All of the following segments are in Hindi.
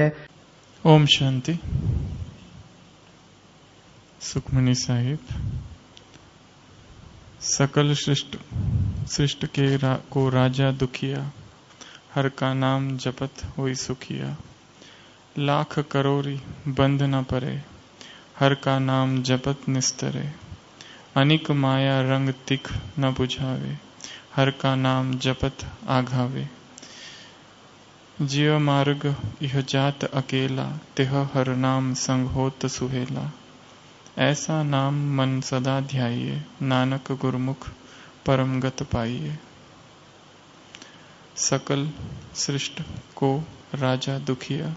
ओम शांति। सुखमनी साहिब। सकल सृष्ट को राजा दुखिया, हर का नाम जपत होई सुखिया। लाख करोरी बंध न परे, हर का नाम जपत निस्तरे। अनिक माया रंग तिख न बुझावे, हर का नाम जपत आघावे। जीव मार्ग इह जात अकेला, तिह हर नाम संग होत सुहेला। ऐसा नाम मन सदा ध्याइए, नानक गुरमुख परम गत पाइए। सकल सृष्ट को राजा दुखिया,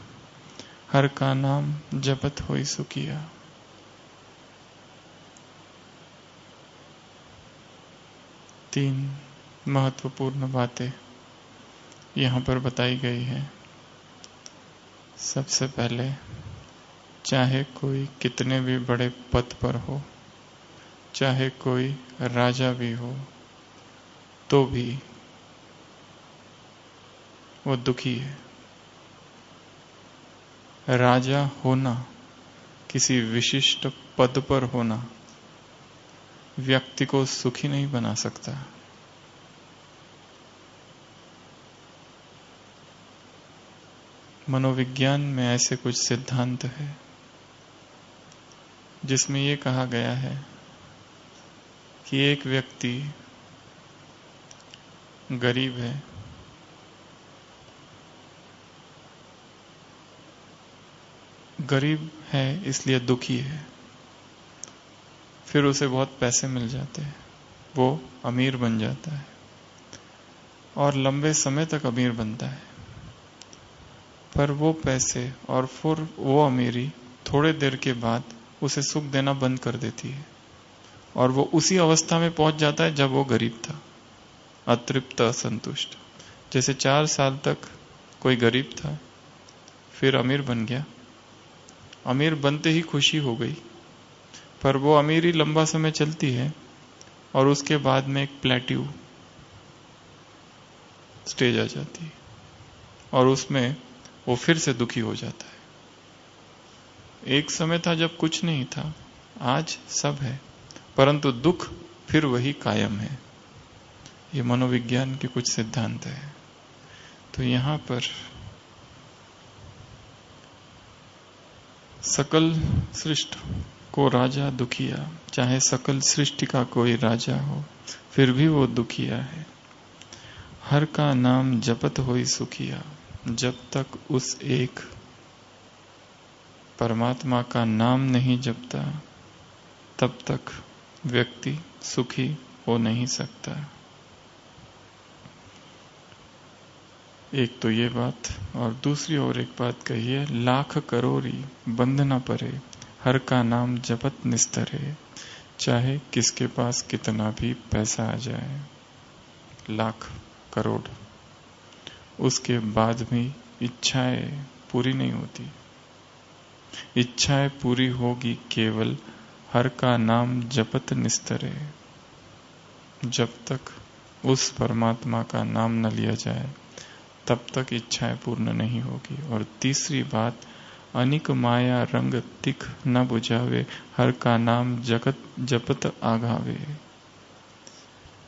हर का नाम जपत होई सुखिया। तीन महत्वपूर्ण बातें यहाँ पर बताई गई है। सबसे पहले, चाहे कोई कितने भी बड़े पद पर हो, चाहे कोई राजा भी हो, तो भी वो दुखी है। राजा होना, किसी विशिष्ट पद पर होना, व्यक्ति को सुखी नहीं बना सकता। मनोविज्ञान में ऐसे कुछ सिद्धांत है जिसमें ये कहा गया है कि एक व्यक्ति गरीब है, गरीब है इसलिए दुखी है। फिर उसे बहुत पैसे मिल जाते हैं, वो अमीर बन जाता है और लंबे समय तक अमीर बनता है। पर वो पैसे और फिर वो अमीरी थोड़े देर के बाद उसे सुख देना बंद कर देती है और वो उसी अवस्था में पहुंच जाता है जब वो गरीब था, अतृप्त, असंतुष्ट। जैसे 4 साल तक कोई गरीब था, फिर अमीर बन गया, अमीर बनते ही खुशी हो गई, पर वो अमीरी लंबा समय चलती है और उसके बाद में एक प्लेट्यू स्टेज आ जाती है और उसमें वो फिर से दुखी हो जाता है। एक समय था जब कुछ नहीं था, आज सब है, परंतु दुख फिर वही कायम है। ये मनोविज्ञान के कुछ सिद्धांत है। तो यहां पर सकल सृष्ट को राजा दुखिया, चाहे सकल सृष्टि का कोई राजा हो, फिर भी वो दुखिया है। हर का नाम जपत होई सुखिया। जब तक उस एक परमात्मा का नाम नहीं जपता, तब तक व्यक्ति सुखी हो नहीं सकता। एक तो ये बात, और दूसरी और एक बात कही है, लाख करोरी बंध न परे, हर का नाम जपत निस्तरे। चाहे किसके पास कितना भी पैसा आ जाए, लाख करोड़, उसके बाद भी इच्छाएं पूरी नहीं होती। इच्छाएं पूरी होगी केवल हर का नाम जपत निस्तरे। जब तक उस परमात्मा का नाम न लिया जाए, तब तक इच्छाएं पूर्ण नहीं होगी। और तीसरी बात, अनिक माया रंग तिख न बुझावे, हर का नाम जपत आघावे।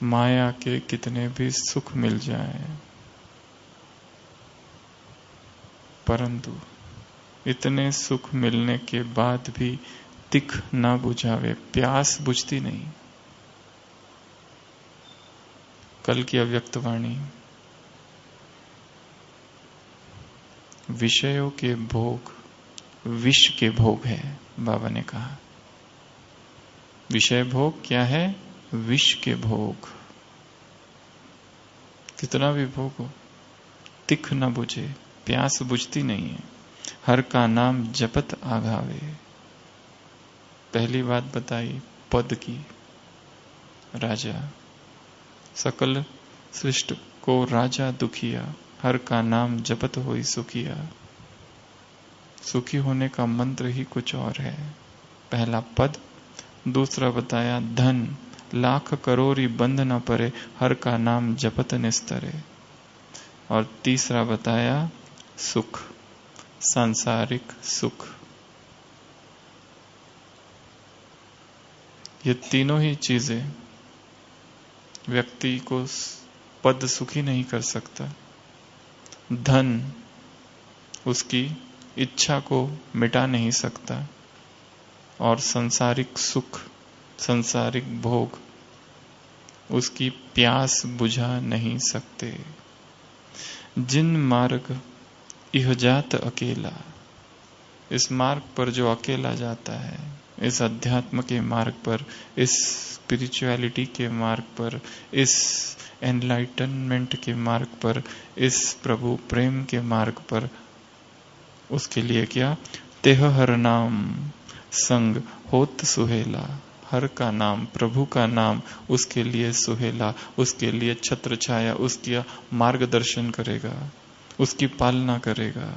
माया के कितने भी सुख मिल जाए, परंतु इतने सुख मिलने के बाद भी तिख न बुझावे, प्यास बुझती नहीं। कल की अव्यक्तवाणी, विषयों के भोग विष के भोग है, बाबा ने कहा। विषय भोग क्या है? विष के भोग। कितना भी भोग हो, तिख न बुझे, प्यास बुझती नहीं है। हर का नाम जपत आघावे। पहली बात बताई पद की, राजा। सकल सृष्ट को राजा दुखिया, हर का नाम जपत होई सुखिया। सुखी होने का मंत्र ही कुछ और है। पहला पद, दूसरा बताया धन, लाख करोरी बंध न परे, हर का नाम जपत निस्तरे। और तीसरा बताया सुख, सांसारिक सुख। ये तीनों ही चीजें व्यक्ति को पद सुखी नहीं कर सकता। धन उसकी इच्छा को मिटा नहीं सकता और सांसारिक सुख, सांसारिक भोग उसकी प्यास बुझा नहीं सकते। जिन मार्ग इह जात अकेला, इस मार्ग पर जो अकेला जाता है, इस अध्यात्म के मार्ग पर, इस स्पिरिचुअलिटी के मार्ग पर, इस एनलाइटनमेंट के मार्ग पर, इस प्रभु प्रेम के मार्ग पर, उसके लिए क्या? तेह हर नाम संग होत सुहेला। हर का नाम, प्रभु का नाम उसके लिए सुहेला, उसके लिए छत्र छाया, उसका मार्गदर्शन करेगा, उसकी पालना करेगा,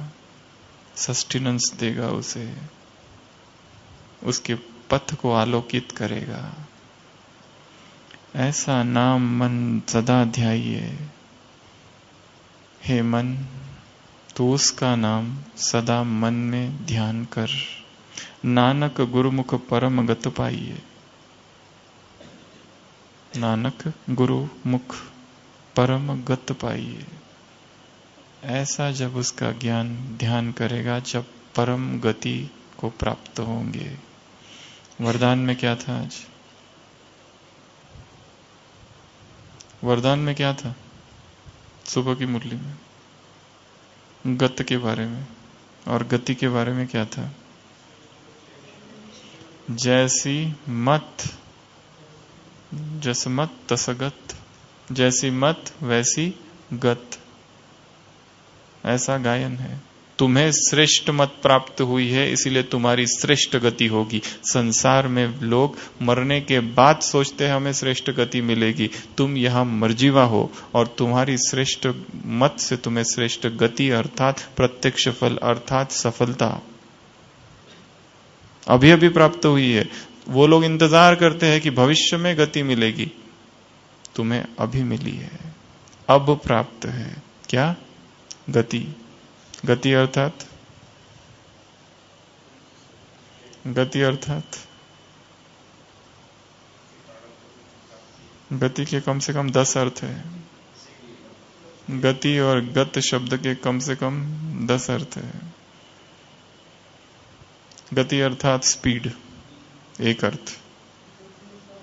सस्टेनेंस देगा उसे, उसके पथ को आलोकित करेगा। ऐसा नाम मन सदा ध्याइए। हे मन, तो उसका नाम सदा मन में ध्यान कर। नानक गुरुमुख परम गत पाइए। नानक गुरु मुख परम गत पाइए। ऐसा जब उसका ज्ञान ध्यान करेगा, जब परम गति को प्राप्त होंगे। वरदान में क्या था आज? वरदान में क्या था? सुबह की मुरली में गत के बारे में, और गति के बारे में क्या था? जैसी मत जसमत तसगत, जैसी मत वैसी गत, ऐसा गायन है। तुम्हें श्रेष्ठ मत प्राप्त हुई है, इसीलिए तुम्हारी श्रेष्ठ गति होगी। संसार में लोग मरने के बाद सोचते हैं हमें श्रेष्ठ गति मिलेगी। तुम यहां मर्जीवा हो और तुम्हारी श्रेष्ठ मत से तुम्हें श्रेष्ठ गति अर्थात प्रत्यक्ष फल अर्थात सफलता अभी अभी प्राप्त हुई है। वो लोग इंतजार करते हैं कि भविष्य में गति मिलेगी, तुम्हें अभी मिली है, अब प्राप्त है। क्या? गति। गति अर्थात गति के कम से कम 10 अर्थ है। गति और गत शब्द के कम से कम 10 अर्थ है। गति अर्थात स्पीड, एक अर्थ।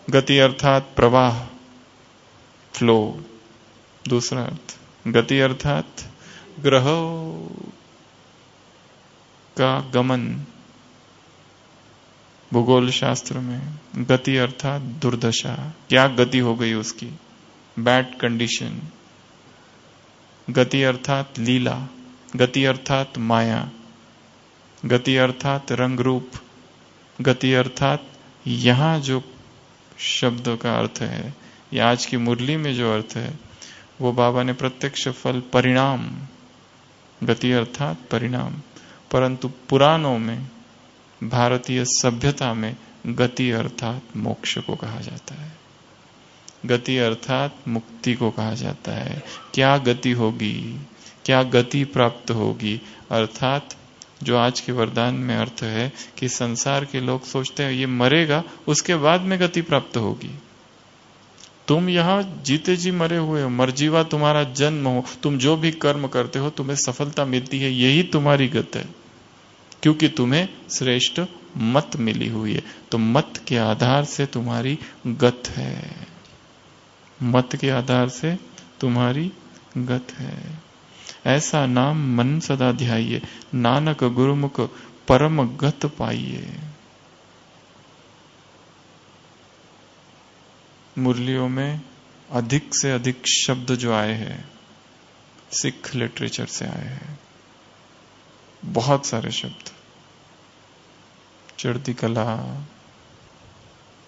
गति अर्थात प्रवाह, फ्लो, दूसरा अर्थ। गति अर्थात ग्रहों का गमन, भूगोल शास्त्र में। गति अर्थात दुर्दशा, क्या गति हो गई उसकी, बैड कंडीशन। गति अर्थात लीला, गति अर्थात माया, गति अर्थात रंग रूप, गति अर्थात यहां जो शब्द का अर्थ है, या आज की मुरली में जो अर्थ है, वो बाबा ने प्रत्यक्ष फल परिणाम, गति अर्थात परिणाम। परंतु पुराणों में, भारतीय सभ्यता में गति अर्थात मोक्ष को कहा जाता है, गति अर्थात मुक्ति को कहा जाता है। क्या गति होगी, क्या गति प्राप्त होगी, अर्थात जो आज के वरदान में अर्थ है कि संसार के लोग सोचते हैं ये मरेगा, उसके बाद में गति प्राप्त होगी। तुम यहां जीते जी मरे हुए हो, मरजीवा तुम्हारा जन्म हो, तुम जो भी कर्म करते हो तुम्हें सफलता मिलती है, यही तुम्हारी गत है, क्योंकि तुम्हें श्रेष्ठ मत मिली हुई है। तो मत के आधार से तुम्हारी गत है, मत के आधार से तुम्हारी गत है। ऐसा नाम मन सदा ध्याइए, नानक गुरुमुख परम गत पाइए। मुरलियों में अधिक से अधिक शब्द जो आए हैं सिख लिटरेचर से आए हैं, बहुत सारे शब्द, चढ़ती कला,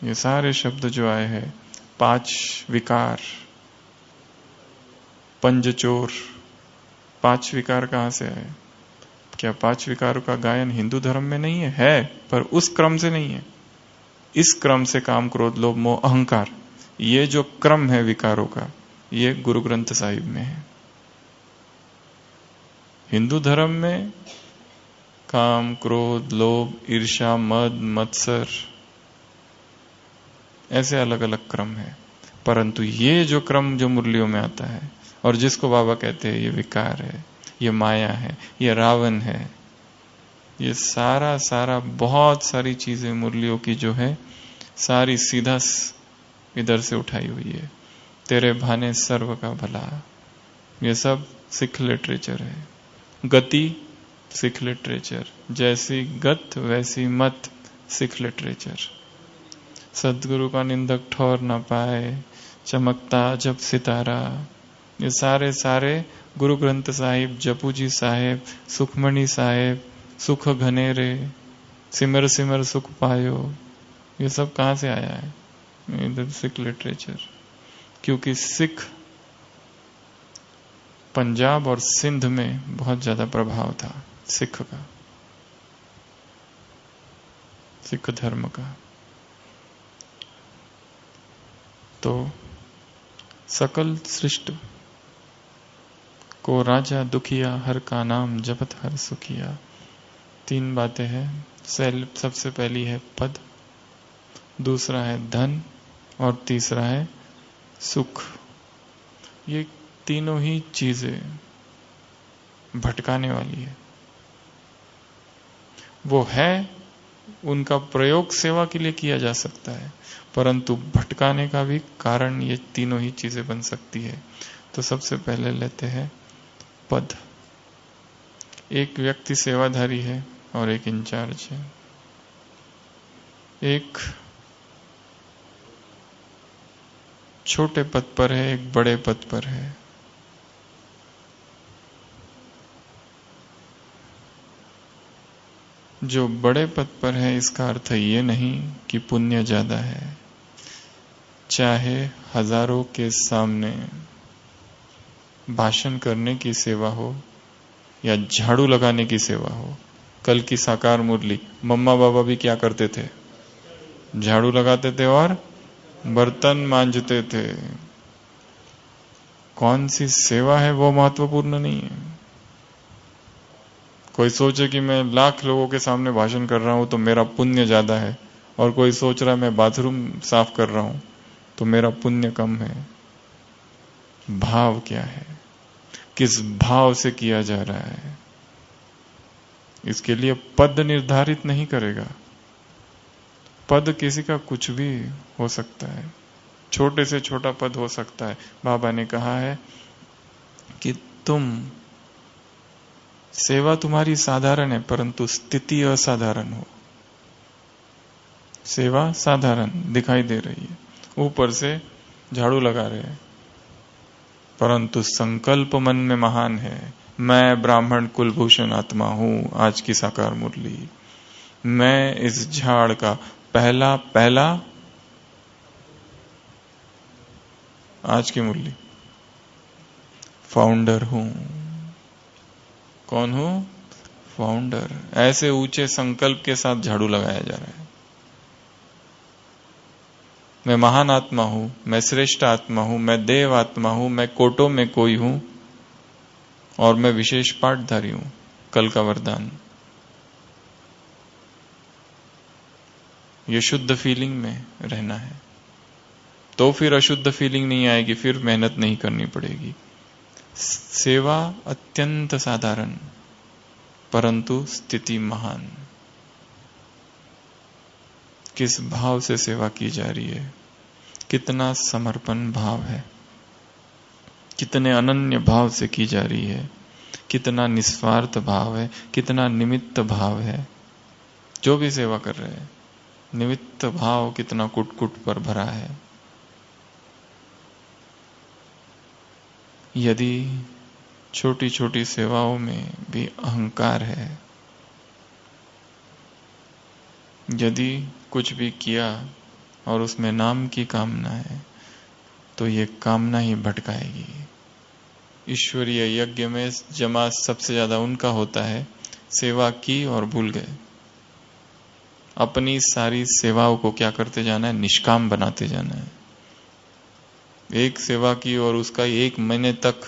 ये सारे शब्द जो आए हैं। 5 विकार, पंजचोर, 5 विकार कहां से आए? क्या 5 विकारों का गायन हिंदू धर्म में नहीं है? है, पर उस क्रम से नहीं है। इस क्रम से काम, क्रोध, लोभ, मोह, अहंकार, ये जो क्रम है विकारों का, ये गुरु ग्रंथ साहिब में है। हिंदू धर्म में काम, क्रोध, लोभ, ईर्ष्या, मद, मत्सर, ऐसे अलग अलग क्रम है। परंतु ये जो क्रम जो मुरलियों में आता है और जिसको बाबा कहते हैं ये विकार है, ये माया है, ये रावण है, ये सारा सारा बहुत सारी चीजें मुरलियों की जो है सारी सीधा इधर से उठाई हुई है। तेरे भाने सर्व का भला, ये सब सिख लिटरेचर है। गति सिख लिटरेचर, जैसी गत वैसी मत सिख लिटरेचर। सदगुरु का निंदक ठौर न पाए, चमकता जब सितारा, ये सारे सारे गुरु ग्रंथ साहिब, जपू जी साहेब, सुखमणि साहेब, सुख घनेरे, सिमर सिमर सुख पायो, ये सब कहाँ से आया है? इधर सिख लिटरेचर। क्योंकि सिख पंजाब और सिंध में बहुत ज्यादा प्रभाव था सिख का, सिख धर्म का। तो सकल सृष्ट को राजा दुखिया, हर का नाम जपत हर सुखिया। 3 बातें हैं। सबसे पहली है पद, दूसरा है धन और तीसरा है सुख। ये तीनों ही चीजें भटकाने वाली है। वो है, उनका प्रयोग सेवा के लिए किया जा सकता है, परंतु भटकाने का भी कारण ये तीनों ही चीजें बन सकती है। तो सबसे पहले लेते हैं पद। एक व्यक्ति सेवाधारी है और एक इंचार्ज है। एक छोटे पद पर है, एक बड़े पद पर है। जो बड़े पद पर है इसका अर्थ ये नहीं कि पुण्य ज्यादा है। चाहे हजारों के सामने भाषण करने की सेवा हो या झाड़ू लगाने की सेवा हो। कल की साकार मुरली, मम्मा बाबा भी क्या करते थे? झाड़ू लगाते थे और बर्तन मांजते थे। कौन सी सेवा है वो महत्वपूर्ण नहीं है। कोई सोचे कि मैं लाख लोगों के सामने भाषण कर रहा हूं तो मेरा पुण्य ज्यादा है, और कोई सोच रहा है मैं बाथरूम साफ कर रहा हूं तो मेरा पुण्य कम है। भाव क्या है, किस भाव से किया जा रहा है, इसके लिए पद निर्धारित नहीं करेगा। पद किसी का कुछ भी हो सकता है, छोटे से छोटा पद हो सकता है। बाबा ने कहा है कि सेवा तुम्हारी साधारण है परंतु स्थिति असाधारण हो। सेवा साधारण दिखाई दे रही है, ऊपर से झाड़ू लगा रहे हैं, परंतु संकल्प मन में महान है। मैं ब्राह्मण कुलभूषण आत्मा हूं। आज की साकार मुरली, मैं इस झाड़ का पहला आज की मुरली फाउंडर हूं। कौन हूं? फाउंडर। ऐसे ऊंचे संकल्प के साथ झाड़ू लगाया जा रहा है। मैं महान आत्मा हूं, मैं श्रेष्ठ आत्मा हूं, मैं देव आत्मा हूं, मैं कोटों में कोई हूं और मैं विशेष पाठधारी हूं। कल का वरदान, ये शुद्ध फीलिंग में रहना है। तो फिर अशुद्ध फीलिंग नहीं आएगी, फिर मेहनत नहीं करनी पड़ेगी। सेवा अत्यंत साधारण परंतु स्थिति महान। किस भाव से सेवा की जा रही है, कितना समर्पण भाव है, कितने अनन्य भाव से की जा रही है, कितना निस्वार्थ भाव है, कितना निमित्त भाव है। जो भी सेवा कर रहे हैं, निमित्त भाव कितना कुट कुट पर भरा है। यदि छोटी छोटी सेवाओं में भी अहंकार है, यदि कुछ भी किया और उसमें नाम की कामना है, तो ये कामना ही भटकाएगी। ईश्वरीय यज्ञ में जमा सबसे ज्यादा उनका होता है, सेवा की और भूल गए। अपनी सारी सेवाओं को क्या करते जाना है? निष्काम बनाते जाना है। एक सेवा की और उसका ही 1 महीने तक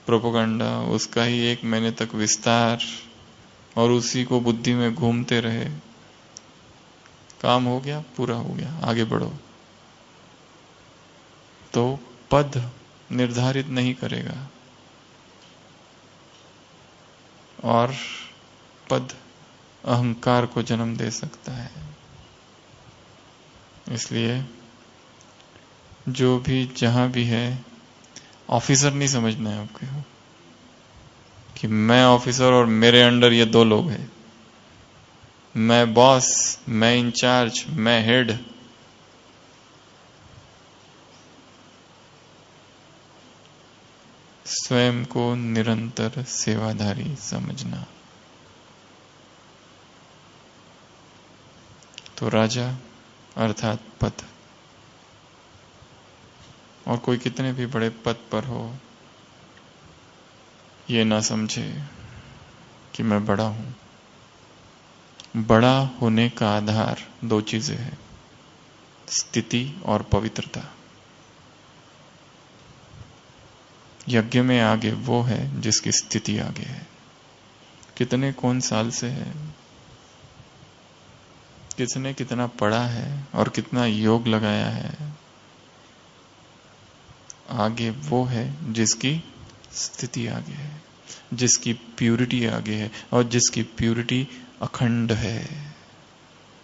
प्रोपोगंडा, उसका ही 1 महीने तक विस्तार, और उसी को बुद्धि में घूमते रहे, काम हो गया, पूरा हो गया, आगे बढ़ो। तो पद निर्धारित नहीं करेगा, और पद अहंकार को जन्म दे सकता है। इसलिए जो भी जहां भी है, ऑफिसर नहीं समझना है आपको कि मैं ऑफिसर और मेरे अंडर ये 2 लोग हैं, मैं बॉस, मैं इंचार्ज, मैं हेड। स्वयं को निरंतर सेवाधारी समझना। तो राजा अर्थात पद, और कोई कितने भी बड़े पद पर हो, ये ना समझे कि मैं बड़ा हूं। बड़ा होने का आधार 2 चीजें हैं, स्थिति और पवित्रता। यज्ञ में आगे वो है जिसकी स्थिति आगे है। कितने कौन साल से है, किसने कितना पढ़ा है और कितना योग लगाया है, आगे वो है जिसकी स्थिति आगे है, जिसकी प्यूरिटी आगे है, और जिसकी प्यूरिटी अखंड है,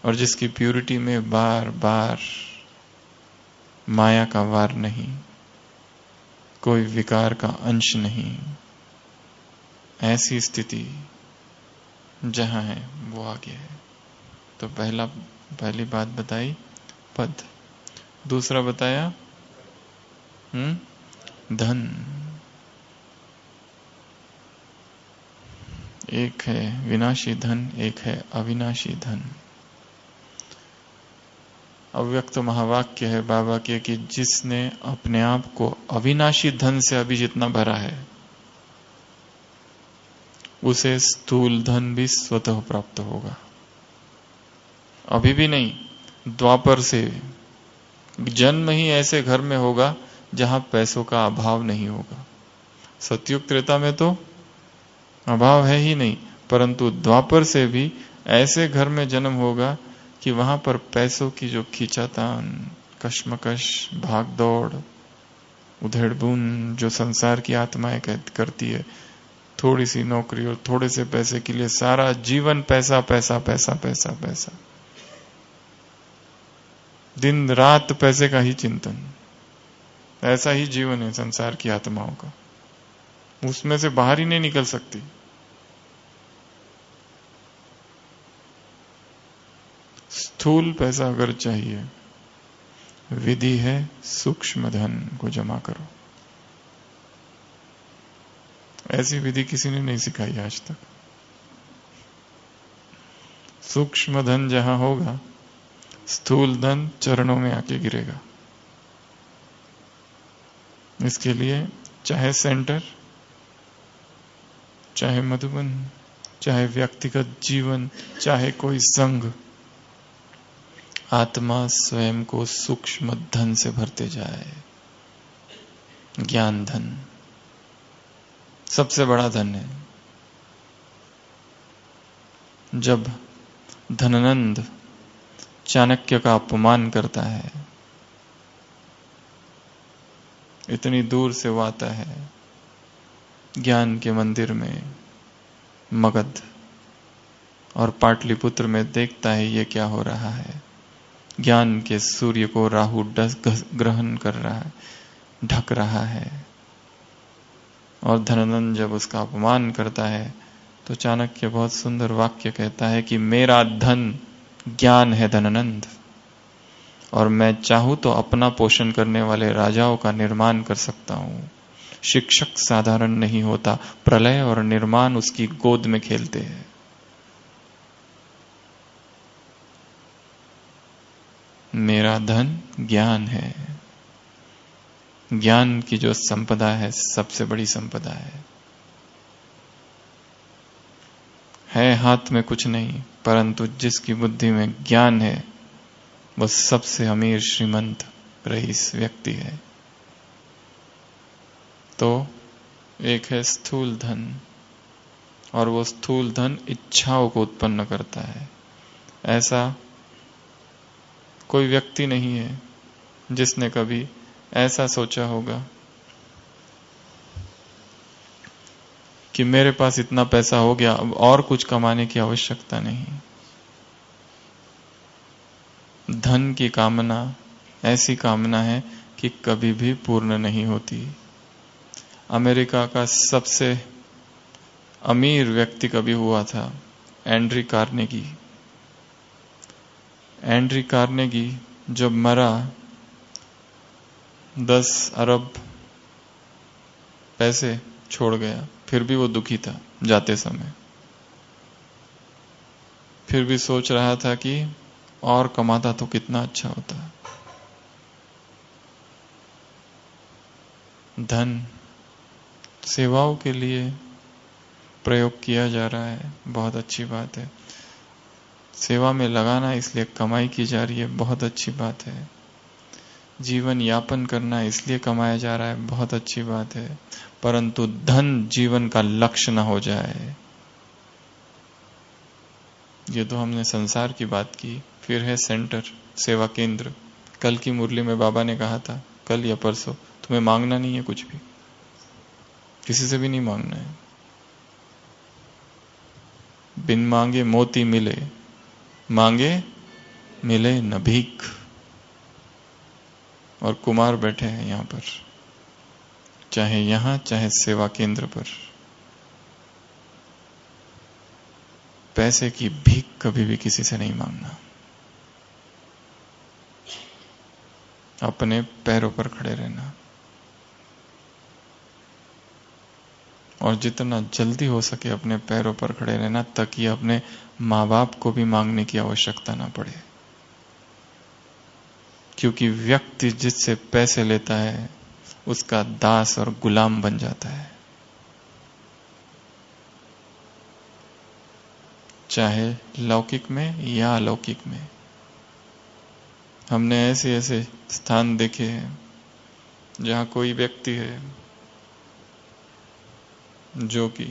और जिसकी प्यूरिटी में बार बार माया का वार नहीं, कोई विकार का अंश नहीं। ऐसी स्थिति जहां है वो आगे है। तो पहली बात बताई पद, दूसरा बताया धन। एक है विनाशी धन, एक है अविनाशी धन। अव्यक्त महावाक्य है बाबा के कि जिसने अपने आप को अविनाशी धन से अभी जितना भरा है, उसे स्थूल धन भी स्वतः प्राप्त होगा। अभी भी नहीं, द्वापर से जन्म ही ऐसे घर में होगा जहां पैसों का अभाव नहीं होगा। सतयुग त्रेता में तो अभाव है ही नहीं, परंतु द्वापर से भी ऐसे घर में जन्म होगा कि वहां पर पैसों की जो खींचातान, कश्मकश, भाग दौड़, उधेड़बुन जो संसार की आत्माएं करती है, थोड़ी सी नौकरी और थोड़े से पैसे के लिए सारा जीवन पैसा पैसा पैसा पैसा पैसा, दिन रात पैसे का ही चिंतन, ऐसा ही जीवन है संसार की आत्माओं का। उसमें से बाहर ही नहीं निकल सकती। स्थूल पैसा अगर चाहिए, विधि है सूक्ष्म धन को जमा करो। ऐसी विधि किसी ने नहीं सिखाई आज तक। सूक्ष्म धन जहां होगा, स्थूल धन चरणों में आके गिरेगा। इसके लिए चाहे सेंटर, चाहे मधुबन, चाहे व्यक्तिगत जीवन, चाहे कोई संघ, आत्मा स्वयं को सूक्ष्म धन से भरते जाए। ज्ञान धन सबसे बड़ा धन है। जब धननंद चाणक्य का अपमान करता है, इतनी दूर से वो आता है ज्ञान के मंदिर में मगध, और पाटलिपुत्र में देखता है ये क्या हो रहा है। ज्ञान के सूर्य को राहु ग्रहण कर रहा है, ढक रहा है, और धननंद जब उसका अपमान करता है तो चाणक्य बहुत सुंदर वाक्य कहता है कि मेरा धन ज्ञान है धननंद, और मैं चाहूं तो अपना पोषण करने वाले राजाओं का निर्माण कर सकता हूं। शिक्षक साधारण नहीं होता, प्रलय और निर्माण उसकी गोद में खेलते हैं। मेरा धन ज्ञान है। ज्ञान की जो संपदा है सबसे बड़ी संपदा है हाथ में कुछ नहीं, परंतु जिसकी बुद्धि में ज्ञान है वह सबसे अमीर, श्रीमंत, रईस व्यक्ति है। तो एक है स्थूल धन और वो स्थूल धन इच्छाओं को उत्पन्न करता है। ऐसा कोई व्यक्ति नहीं है जिसने कभी ऐसा सोचा होगा कि मेरे पास इतना पैसा हो गया, अब और कुछ कमाने की आवश्यकता नहीं। धन की कामना ऐसी कामना है कि कभी भी पूर्ण नहीं होती। अमेरिका का सबसे अमीर व्यक्ति कभी हुआ था, एंड्री कार्नेगी। एंड्री कार्नेगी जब मरा 10 अरब पैसे छोड़ गया, फिर भी वो दुखी था जाते समय। फिर भी सोच रहा था कि और कमाता तो कितना अच्छा होता। धन सेवाओं के लिए प्रयोग किया जा रहा है, बहुत अच्छी बात है। सेवा में लगाना इसलिए कमाई की जा रही है, बहुत अच्छी बात है। जीवन यापन करना इसलिए कमाया जा रहा है, बहुत अच्छी बात है। परंतु धन जीवन का लक्ष्य न हो जाए। ये तो हमने संसार की बात की। फिर है सेंटर, सेवा केंद्र। कल की मुरली में बाबा ने कहा था, कल या परसों, तुम्हें मांगना नहीं है कुछ भी, किसी से भी नहीं मांगना है। बिन मांगे मोती मिले, मांगे मिले न भीख। और कुमार बैठे हैं यहां पर, चाहे यहां चाहे सेवा केंद्र पर। पैसे की भीख कभी भी किसी से नहीं मांगना। अपने पैरों पर खड़े रहना, और जितना जल्दी हो सके अपने पैरों पर खड़े रहना, ताकि अपने माँ बाप को भी मांगने की आवश्यकता ना पड़े। क्योंकि व्यक्ति जिससे पैसे लेता है उसका दास और गुलाम बन जाता है। चाहे लौकिक में या अलौकिक में। हमने ऐसे ऐसे स्थान देखे हैं जहां कोई व्यक्ति है जो कि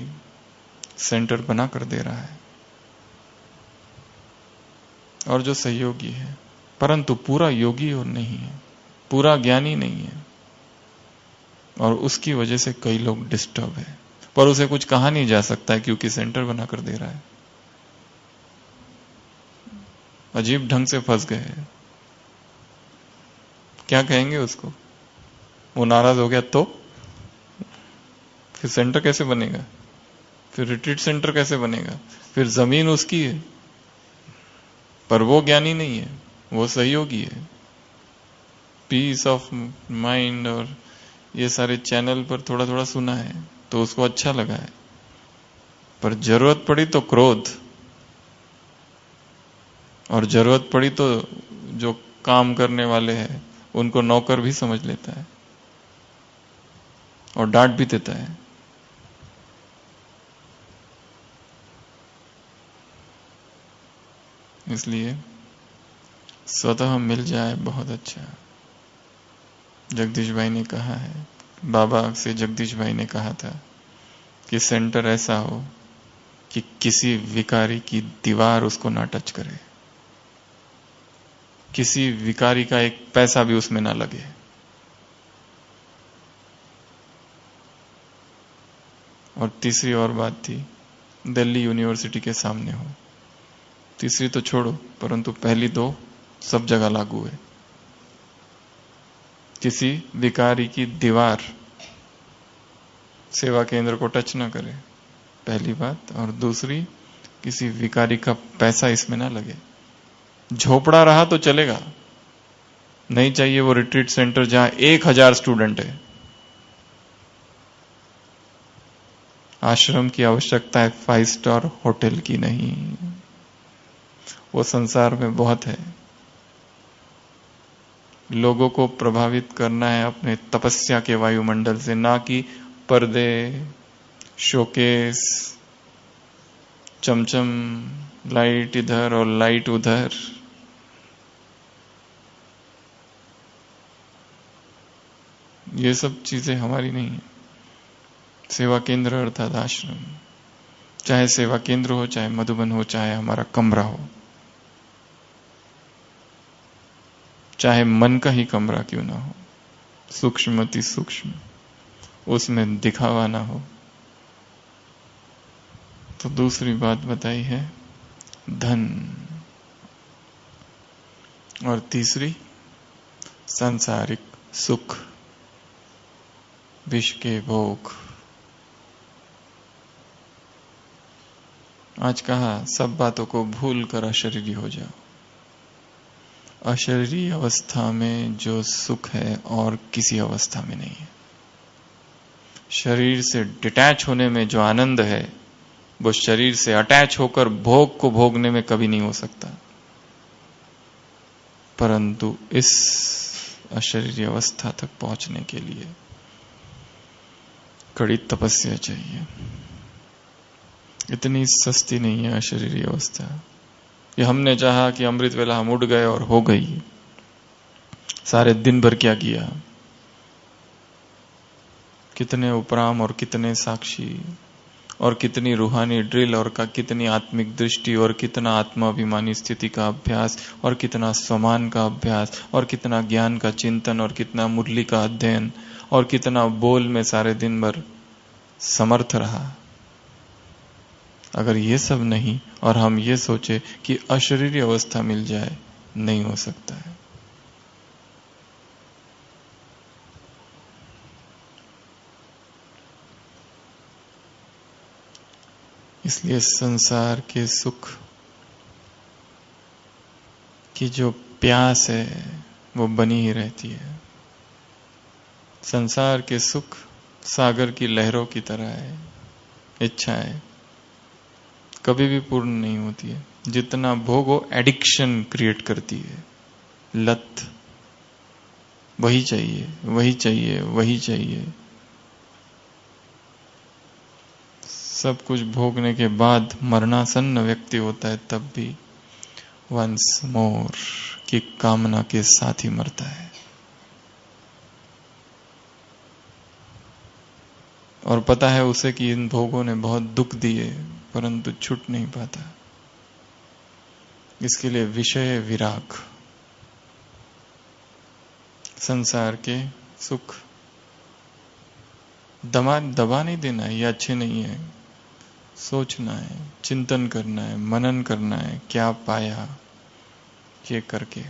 सेंटर बना कर दे रहा है और जो सहयोगी है, परंतु पूरा योगी और नहीं है, पूरा ज्ञानी नहीं है, और उसकी वजह से कई लोग डिस्टर्ब है। पर उसे कुछ कहा नहीं जा सकता है क्योंकि सेंटर बना कर दे रहा है। अजीब ढंग से फंस गए हैं। क्या कहेंगे उसको? वो नाराज हो गया तो फिर सेंटर कैसे बनेगा? फिर रिट्रीट सेंटर कैसे बनेगा? फिर जमीन उसकी है, पर वो ज्ञानी नहीं है, वो सहयोगी है। पीस ऑफ माइंड और ये सारे चैनल पर थोड़ा थोड़ा सुना है तो उसको अच्छा लगा है, पर जरूरत पड़ी तो क्रोध, और जरूरत पड़ी तो जो काम करने वाले हैं उनको नौकर भी समझ लेता है और डांट भी देता है। इसलिए स्वतः मिल जाए बहुत अच्छा। जगदीश भाई ने कहा है, बाबा से जगदीश भाई ने कहा था कि सेंटर ऐसा हो कि किसी विकारी की दीवार उसको ना टच करे, किसी विकारी का एक पैसा भी उसमें ना लगे। और तीसरी और बात थी, दिल्ली यूनिवर्सिटी के सामने हो। तीसरी तो छोड़ो, परंतु पहली दो सब जगह लागू है। किसी विकारी की दीवार सेवा केंद्र को टच ना करे, पहली बात। और दूसरी, किसी विकारी का पैसा इसमें ना लगे। झोपड़ा रहा तो चलेगा, नहीं चाहिए वो रिट्रीट सेंटर जहां 1000 स्टूडेंट है। आश्रम की आवश्यकता है 5 स्टार होटल की नहीं, वो संसार में बहुत है। लोगों को प्रभावित करना है अपने तपस्या के वायुमंडल से, ना कि पर्दे, शोकेस, चमचम, लाइट इधर और लाइट उधर। ये सब चीजें हमारी नहीं है। सेवा केंद्र अर्थात आश्रम, चाहे सेवा केंद्र हो, चाहे मधुबन हो, चाहे हमारा कमरा हो, चाहे मन का ही कमरा क्यों ना हो, सूक्ष्म अति सूक्ष्म, उसमें दिखावा ना हो। तो दूसरी बात बताई है धन, और तीसरी सांसारिक सुख, विष के भोग। आज कहा सब बातों को भूल कर अशरीरी हो जाओ। अशरीरी अवस्था में जो सुख है और किसी अवस्था में नहीं है। शरीर से डिटैच होने में जो आनंद है वो शरीर से अटैच होकर भोग को भोगने में कभी नहीं हो सकता। परंतु इस अशरीरी अवस्था तक पहुंचने के लिए कड़ी तपस्या चाहिए। इतनी सस्ती नहीं है अशरीरी अवस्था। ये हमने चाहा कि अमृत वेला हम उठ गए और हो गई, सारे दिन भर क्या किया, कितने उपराम और कितने साक्षी और कितनी रूहानी ड्रिल और कितनी आत्मिक दृष्टि और कितना आत्माभिमानी स्थिति का अभ्यास और कितना स्वमान का अभ्यास और कितना ज्ञान का चिंतन और कितना मुरली का अध्ययन और कितना बोल में सारे दिन भर समर्थ रहा। अगर ये सब नहीं और हम ये सोचे कि अशरीरी अवस्था मिल जाए, नहीं हो सकता है। इसलिए संसार के सुख की जो प्यास है वो बनी ही रहती है। संसार के सुख सागर की लहरों की तरह है। इच्छाएं कभी भी पूर्ण नहीं होती है। जितना भोगो एडिक्शन क्रिएट करती है, लत, वही चाहिए वही चाहिए वही चाहिए। सब कुछ भोगने के बाद मरणासन्न व्यक्ति होता है तब भी वंस मोर की कामना के साथ ही मरता है। और पता है उसे कि इन भोगों ने बहुत दुख दिए, परंतु छूट नहीं पाता। इसके लिए विषय विराग, संसार के सुख दबा नहीं देना है, ये अच्छे नहीं है। सोचना है, चिंतन करना है, मनन करना है, क्या पाया ये करके।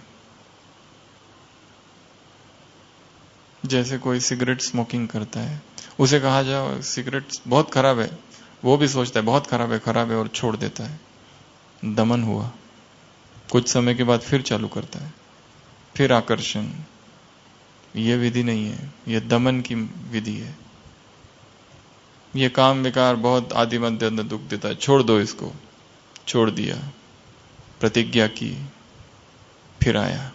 जैसे कोई सिगरेट स्मोकिंग करता है, उसे कहा जाओ सिगरेट बहुत खराब है, वो भी सोचता है बहुत खराब है और छोड़ देता है। दमन हुआ। कुछ समय के बाद फिर चालू करता है, फिर आकर्षण। ये विधि नहीं है, ये दमन की विधि है। ये काम विकार बहुत आदि मध्य अंदर दुख देता है, छोड़ दो इसको। छोड़ दिया, प्रतिज्ञा की, फिर आया,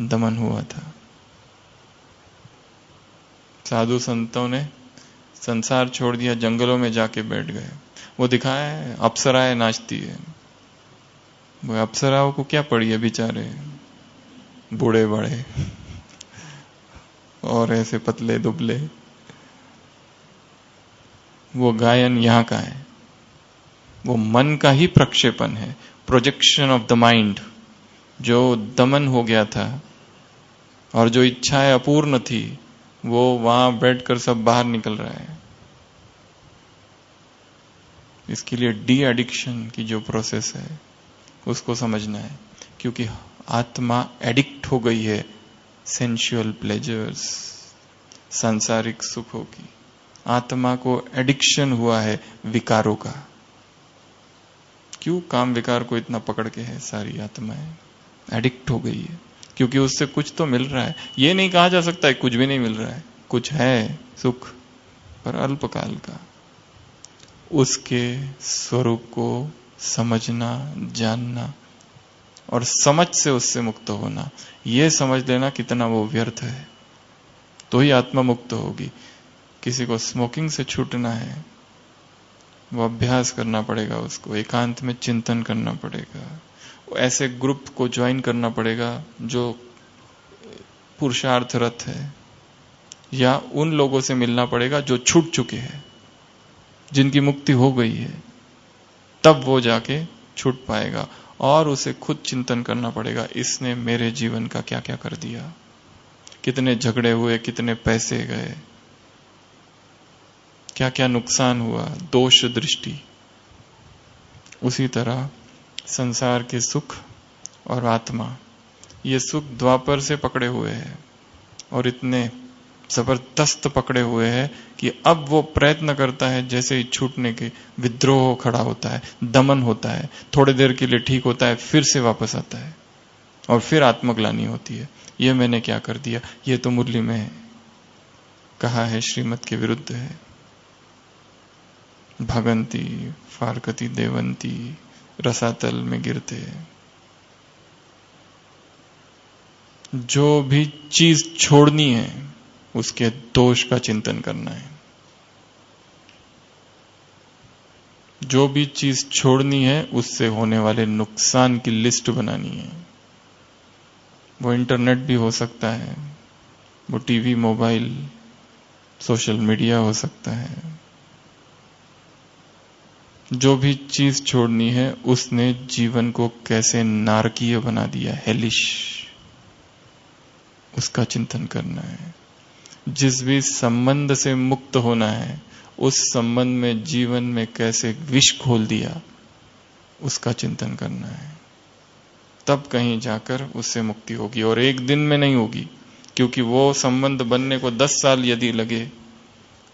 दमन हुआ था। साधु संतों ने संसार छोड़ दिया, जंगलों में जाके बैठ गए। वो दिखाया है अप्सराएं नाचती है। वो अप्सराओं को क्या पड़ी है, बेचारे बूढ़े बड़े और ऐसे पतले दुबले। वो गायन यहाँ का है, वो मन का ही प्रक्षेपण है, प्रोजेक्शन ऑफ द माइंड। जो दमन हो गया था और जो इच्छाएं अपूर्ण थी, वो वहां बैठकर सब बाहर निकल रहा है। इसके लिए डी एडिक्शन की जो प्रोसेस है उसको समझना है, क्योंकि आत्मा एडिक्ट हो गई है सेंसुअल प्लेजर्स, सांसारिक सुखों की। आत्मा को एडिक्शन हुआ है विकारों का। क्यों काम विकार को इतना पकड़ के है सारी आत्माएं? एडिक्ट हो गई है क्योंकि उससे कुछ तो मिल रहा है। ये नहीं कहा जा सकता है कुछ भी नहीं मिल रहा है, कुछ है सुख, पर अल्पकाल का। उसके स्वरूप को समझना, जानना और समझ से उससे मुक्त होना, ये समझ लेना कितना वो व्यर्थ है, तो ही आत्मा मुक्त होगी। किसी को स्मोकिंग से छूटना है, वो अभ्यास करना पड़ेगा, उसको एकांत में चिंतन करना पड़ेगा, ऐसे ग्रुप को ज्वाइन करना पड़ेगा जो पुरुषार्थरत है, या उन लोगों से मिलना पड़ेगा जो छूट चुके हैं, जिनकी मुक्ति हो गई है, तब वो जाके छूट पाएगा। और उसे खुद चिंतन करना पड़ेगा, इसने मेरे जीवन का क्या क्या कर दिया, कितने झगड़े हुए, कितने पैसे गए, क्या क्या नुकसान हुआ, दोष दृष्टि। उसी तरह संसार के सुख और आत्मा, ये सुख द्वापर से पकड़े हुए हैं और इतने जबरदस्त पकड़े हुए हैं कि अब वो प्रयत्न करता है जैसे ही छूटने के, विद्रोह खड़ा होता है, दमन होता है, थोड़ी देर के लिए ठीक होता है, फिर से वापस आता है और फिर आत्मग्लानि होती है, ये मैंने क्या कर दिया, ये तो मुरली में कहा है श्रीमत के विरुद्ध है। भगंती फारकती देवंती, रसातल में गिरते। जो भी चीज छोड़नी है उसके दोष का चिंतन करना है। जो भी चीज छोड़नी है उससे होने वाले नुकसान की लिस्ट बनानी है। वो इंटरनेट भी हो सकता है, वो टीवी, मोबाइल, सोशल मीडिया हो सकता है। जो भी चीज छोड़नी है उसने जीवन को कैसे नारकीय बना दिया, हेलिश, उसका चिंतन करना है। जिस भी संबंध से मुक्त होना है उस संबंध में जीवन में कैसे विष खोल दिया, उसका चिंतन करना है। तब कहीं जाकर उससे मुक्ति होगी, और एक दिन में नहीं होगी, क्योंकि वो संबंध बनने को 10 साल यदि लगे,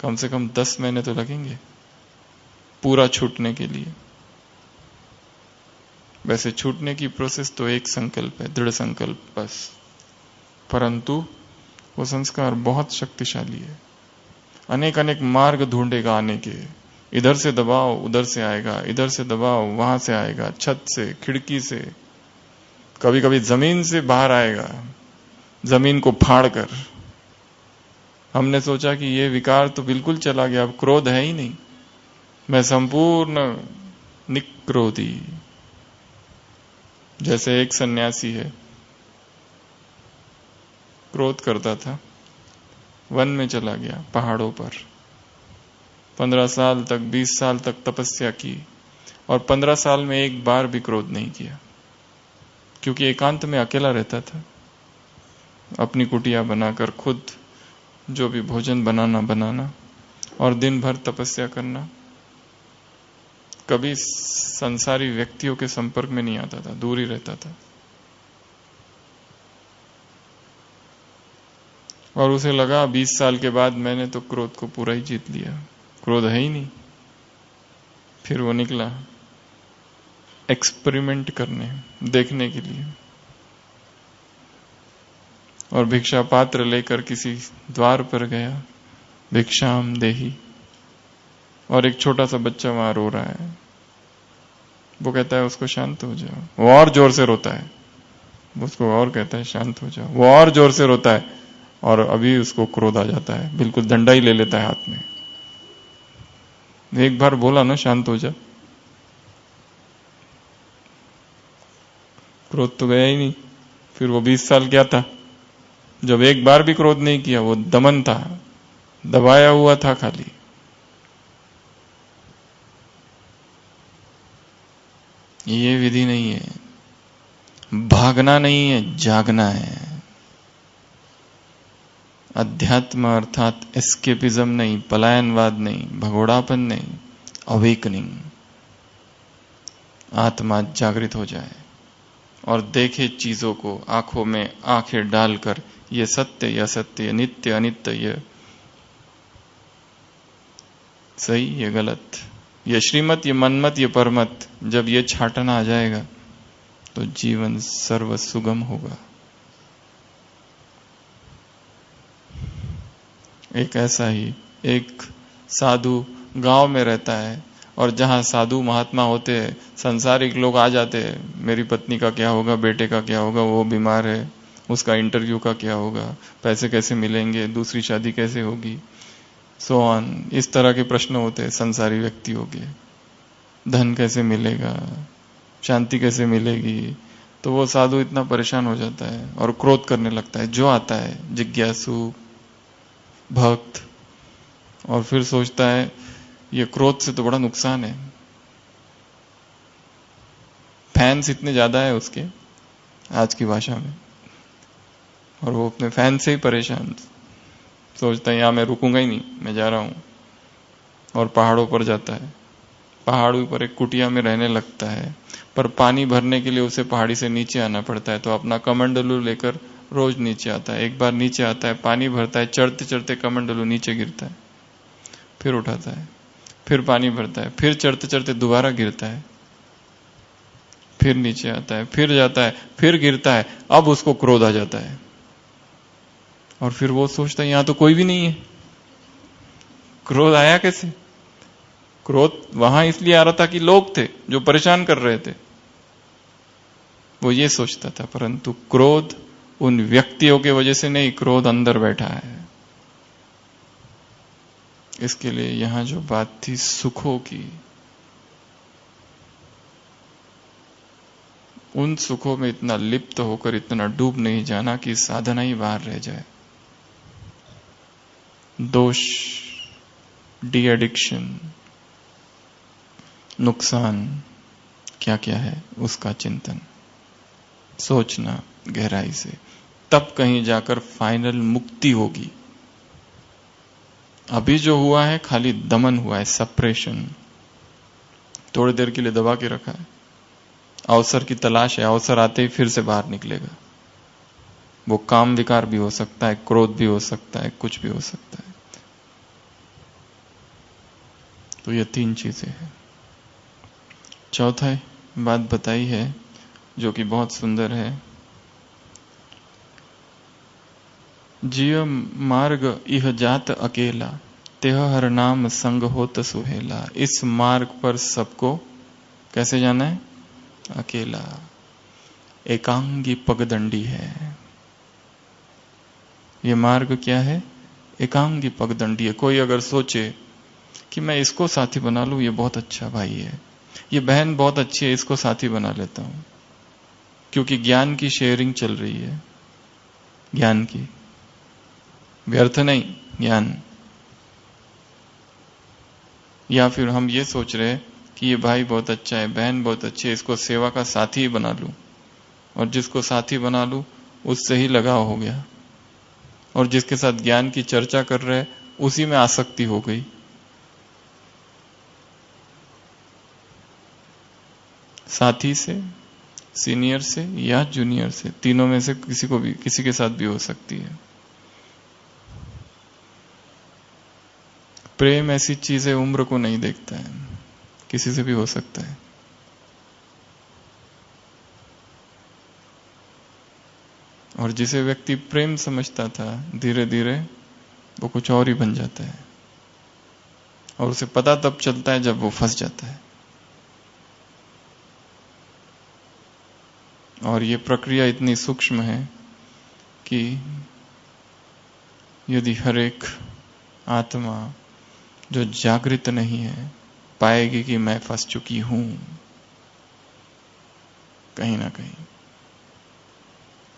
कम से कम 10 महीने तो लगेंगे पूरा छूटने के लिए। वैसे छूटने की प्रोसेस तो एक संकल्प है, दृढ़ संकल्प बस, परंतु वो संस्कार बहुत शक्तिशाली है। अनेक अनेक मार्ग ढूंढेगा आने के, इधर से दबाओ उधर से आएगा, इधर से दबाओ वहां से आएगा, छत से, खिड़की से, कभी कभी जमीन से बाहर आएगा, जमीन को फाड़ कर। हमने सोचा कि ये विकार तो बिल्कुल चला गया, अब क्रोध है ही नहीं, मैं संपूर्ण निक्रोधी। जैसे एक सन्यासी है, क्रोध करता था, वन में चला गया पहाड़ों पर, 15 साल तक, 20 साल तक तपस्या की, और 15 साल में एक बार भी क्रोध नहीं किया, क्योंकि एकांत में अकेला रहता था। अपनी कुटिया बनाकर खुद जो भी भोजन बनाना और दिन भर तपस्या करना। कभी संसारी व्यक्तियों के संपर्क में नहीं आता था, दूर ही रहता था। और उसे लगा 20 साल के बाद मैंने तो क्रोध को पूरा ही जीत लिया, क्रोध है ही नहीं। फिर वो निकला एक्सपेरिमेंट करने, देखने के लिए, और भिक्षा पात्र लेकर किसी द्वार पर गया, भिक्षाम देही, और एक छोटा सा बच्चा वहां रो रहा है। वो कहता है उसको शांत हो जाओ, वो और जोर से रोता है, उसको और कहता है शांत हो जाओ, वो और जोर से रोता है, और अभी उसको क्रोध आ जाता है, बिल्कुल डंडा ही ले लेता है हाथ में। एक बार बोला ना शांत हो जा, क्रोध तो गया ही नहीं। फिर वो 20 साल क्या था, जब एक बार भी क्रोध नहीं किया, वो दमन था, दबाया हुआ था खाली। ये विधि नहीं है, भागना नहीं है, जागना है। अध्यात्म अर्थात एस्केपिज्म नहीं, पलायनवाद नहीं, भगोड़ापन नहीं, अवेकनिंग। आत्मा जागृत हो जाए और देखे चीजों को, आंखों में आंखें डालकर, ये सत्य, ये असत्य, ये नित्य अनित्य, ये सही, ये गलत, ये श्रीमत, ये मनमत, ये परमत। जब ये छाटना आ जाएगा तो जीवन सर्व सुगम होगा। एक ऐसा ही एक साधु गांव में रहता है, और जहां साधु महात्मा होते हैं, संसारिक लोग आ जाते हैं, मेरी पत्नी का क्या होगा, बेटे का क्या होगा, वो बीमार है, उसका इंटरव्यू का क्या होगा, पैसे कैसे मिलेंगे, दूसरी शादी कैसे होगी, सो ऑन। इस तरह के प्रश्न होते हैं संसारी व्यक्तियों के। धन कैसे मिलेगा, शांति कैसे मिलेगी। तो वो साधु इतना परेशान हो जाता है और क्रोध करने लगता है, जो आता है जिज्ञासु भक्त, और फिर सोचता है ये क्रोध से तो बड़ा नुकसान है। फैंस इतने ज्यादा है उसके आज की भाषा में, और वो अपने फैन से ही परेशान, सोचता है यहां मैं रुकूंगा ही नहीं, मैं जा रहा हूं, और पहाड़ों पर जाता है। पहाड़ों पर एक कुटिया में रहने लगता है, पर पानी भरने के लिए उसे पहाड़ी से नीचे आना पड़ता है, तो अपना कमंडलू लेकर रोज नीचे आता है। एक बार नीचे आता है, पानी भरता है, चढ़ते चढ़ते कमंडलू नीचे गिरता है, फिर उठाता है, फिर पानी भरता है, फिर चढ़ते चढ़ते दोबारा गिरता है, फिर नीचे आता है, फिर जाता है, फिर गिरता है। अब उसको क्रोध आ जाता है, और फिर वो सोचता है यहां तो कोई भी नहीं है। क्रोध आया कैसे? क्रोध वहां इसलिए आ रहा था कि लोग थे जो परेशान कर रहे थे, वो ये सोचता था। परंतु क्रोध उन व्यक्तियों के वजह से नहीं, क्रोध अंदर बैठा है। इसके लिए यहां जो बात थी सुखों की, उन सुखों में इतना लिप्त होकर इतना डूब नहीं जाना कि साधना ही बाहर रह जाए। दोष, डी एडिक्शन, नुकसान क्या क्या है उसका चिंतन, सोचना गहराई से, तब कहीं जाकर फाइनल मुक्ति होगी। अभी जो हुआ है खाली दमन हुआ है, सप्रेशन, थोड़ी देर के लिए दबा के रखा है। अवसर की तलाश है, अवसर आते ही फिर से बाहर निकलेगा। वो काम विकार भी हो सकता है, क्रोध भी हो सकता है, कुछ भी हो सकता है। तो ये तीन चीजें हैं। चौथा बात बताई है जो कि बहुत सुंदर है, जिय मार्ग इह जात अकेला, तेह हर नाम संग होत सुहेला। इस मार्ग पर सबको कैसे जाना है? अकेला। एकांगी पगदंडी है ये मार्ग। क्या है? एकांगी पगदंडी है। कोई अगर सोचे कि मैं इसको साथी बना लूं, ये बहुत अच्छा भाई है, ये बहन बहुत अच्छी है, इसको साथी बना लेता हूं, क्योंकि ज्ञान की शेयरिंग चल रही है, ज्ञान की, व्यर्थ नहीं, ज्ञान। या फिर हम ये सोच रहे कि ये भाई बहुत अच्छा है, बहन बहुत अच्छी है, इसको सेवा का साथी ही बना लूं, और जिसको साथी बना लूं उससे ही लगाव हो गया, और जिसके साथ ज्ञान की चर्चा कर रहे उसी में आसक्ति हो गई। साथी से, सीनियर से या जूनियर से, तीनों में से किसी को भी, किसी के साथ भी हो सकती है। प्रेम ऐसी चीज है, उम्र को नहीं देखता है, किसी से भी हो सकता है। और जिसे व्यक्ति प्रेम समझता था, धीरे धीरे वो कुछ और ही बन जाता है, और उसे पता तब चलता है जब वो फंस जाता है। और ये प्रक्रिया इतनी सूक्ष्म है कि यदि हर एक आत्मा जो जागृत नहीं है पाएगी कि मैं फंस चुकी हूं कहीं ना कहीं,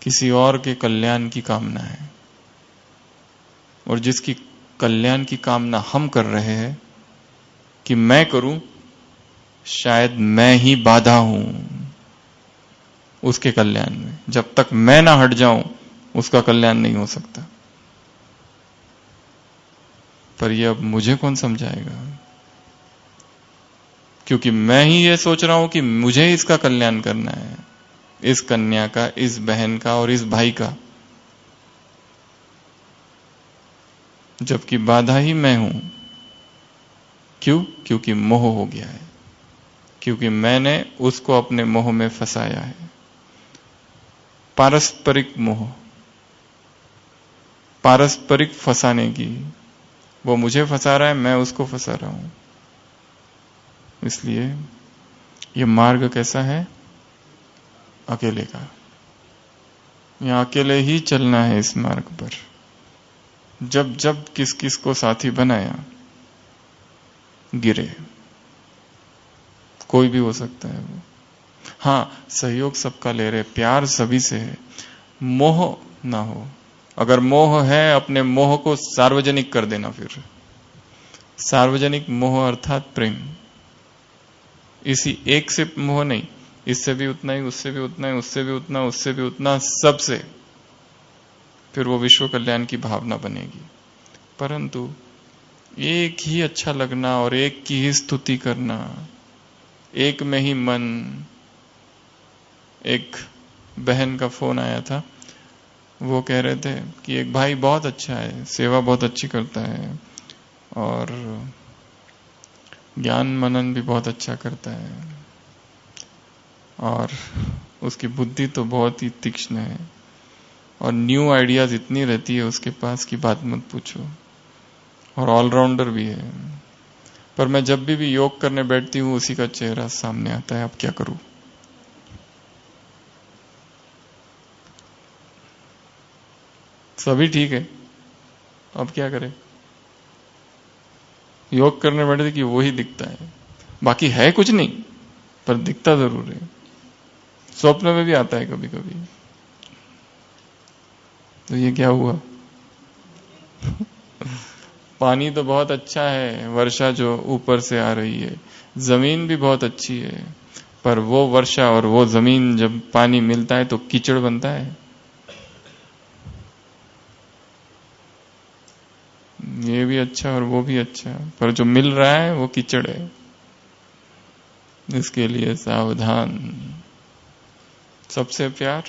किसी और के कल्याण की कामना है, और जिसकी कल्याण की कामना हम कर रहे हैं कि मैं करूं, शायद मैं ही बाधा हूं उसके कल्याण में। जब तक मैं ना हट जाऊं उसका कल्याण नहीं हो सकता। पर ये अब मुझे कौन समझाएगा, क्योंकि मैं ही ये सोच रहा हूं कि मुझे इसका कल्याण करना है, इस कन्या का, इस बहन का और इस भाई का, जबकि बाधा ही मैं हूं। क्यों? क्योंकि मोह हो गया है, क्योंकि मैंने उसको अपने मोह में फंसाया है। पारस्परिक मोह, पारस्परिक फंसाने की, वो मुझे फंसा रहा है, मैं उसको फंसा रहा हूं। इसलिए ये मार्ग कैसा है? अकेले का। यहां अकेले ही चलना है इस मार्ग पर। जब जब किस किस को साथी बनाया, गिरे। कोई भी हो सकता है वो। हाँ, सहयोग सबका ले रहे, प्यार सभी से है, मोह ना हो। अगर मोह है, अपने मोह को सार्वजनिक कर देना, फिर सार्वजनिक मोह अर्थात प्रेम, इसी एक से मोह नहीं, इससे भी उतना ही, उससे भी उतना ही, उससे भी उतना, उससे भी उतना, सबसे, फिर वो विश्व कल्याण की भावना बनेगी। परंतु एक ही अच्छा लगना और एक की ही स्तुति करना, एक में ही मन। एक बहन का फोन आया था, वो कह रहे थे कि एक भाई बहुत अच्छा है, सेवा बहुत अच्छी करता है और ज्ञान मनन भी बहुत अच्छा करता है और उसकी बुद्धि तो बहुत ही तीक्ष्ण है और न्यू आइडियाज इतनी रहती है उसके पास की बात मत पूछो, और ऑलराउंडर भी है। पर मैं जब भी योग करने बैठती हूँ उसी का चेहरा सामने आता है, अब क्या करूं। सभी ठीक है, अब क्या करें। योग करने बैठे थे कि वो ही दिखता है, बाकी है कुछ नहीं पर दिखता जरूर है। स्वप्न में भी आता है कभी कभी। तो ये क्या हुआ। पानी तो बहुत अच्छा है, वर्षा जो ऊपर से आ रही है, जमीन भी बहुत अच्छी है, पर वो वर्षा और वो जमीन जब पानी मिलता है तो कीचड़ बनता है। ये भी अच्छा और वो भी अच्छा, पर जो मिल रहा है वो कीचड़ है। इसके लिए सावधान। सबसे प्यार,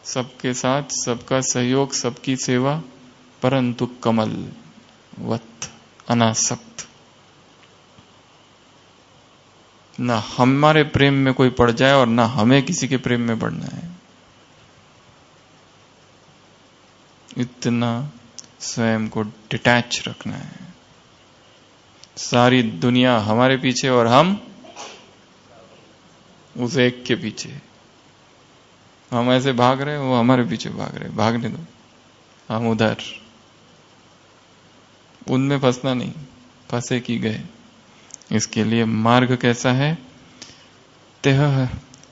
सबके साथ सबका सहयोग, सबकी सेवा, परंतु कमल वत अनासक्त। ना हमारे प्रेम में कोई पड़ जाए और ना हमें किसी के प्रेम में पड़ना है। इतना स्वयं को डिटैच रखना है। सारी दुनिया हमारे पीछे और हम उस एक के पीछे। हम ऐसे भाग रहे, वो हमारे पीछे भाग रहे, भागने दो, हम उधर। उनमें फंसना नहीं, फंसे की गए। इसके लिए मार्ग कैसा है। तेह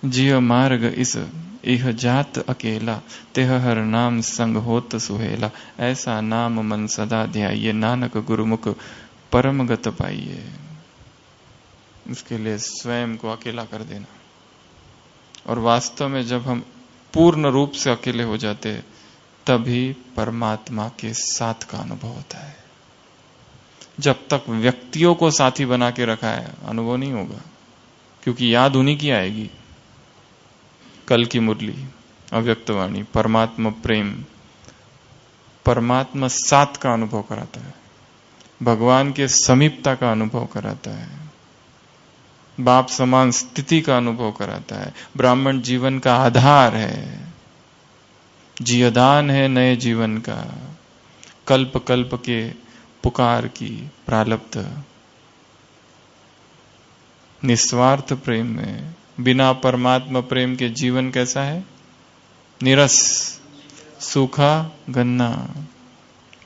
जिय मार्ग इस इह जात अकेला, तेह हर नाम संग होत सुहेला। ऐसा नाम मन सदा ध्याइये, नानक गुरुमुख परम गत पाइये। इसके लिए स्वयं को अकेला कर देना। और वास्तव में जब हम पूर्ण रूप से अकेले हो जाते तभी परमात्मा के साथ का अनुभव होता है। जब तक व्यक्तियों को साथी बना के रखा है अनुभव नहीं होगा, क्योंकि याद उन्हीं की आएगी। कल की मुरली, अव्यक्तवाणी, परमात्मा प्रेम, परमात्मा साथ का अनुभव कराता है, भगवान के समीपता का अनुभव कराता है, बाप समान स्थिति का अनुभव कराता है, ब्राह्मण जीवन का आधार है, जियदान है नए जीवन का, कल्प कल्प के पुकार की प्रालब्ध। निस्वार्थ प्रेम में, बिना परमात्मा प्रेम के जीवन कैसा है। निरस, सूखा, गन्ना।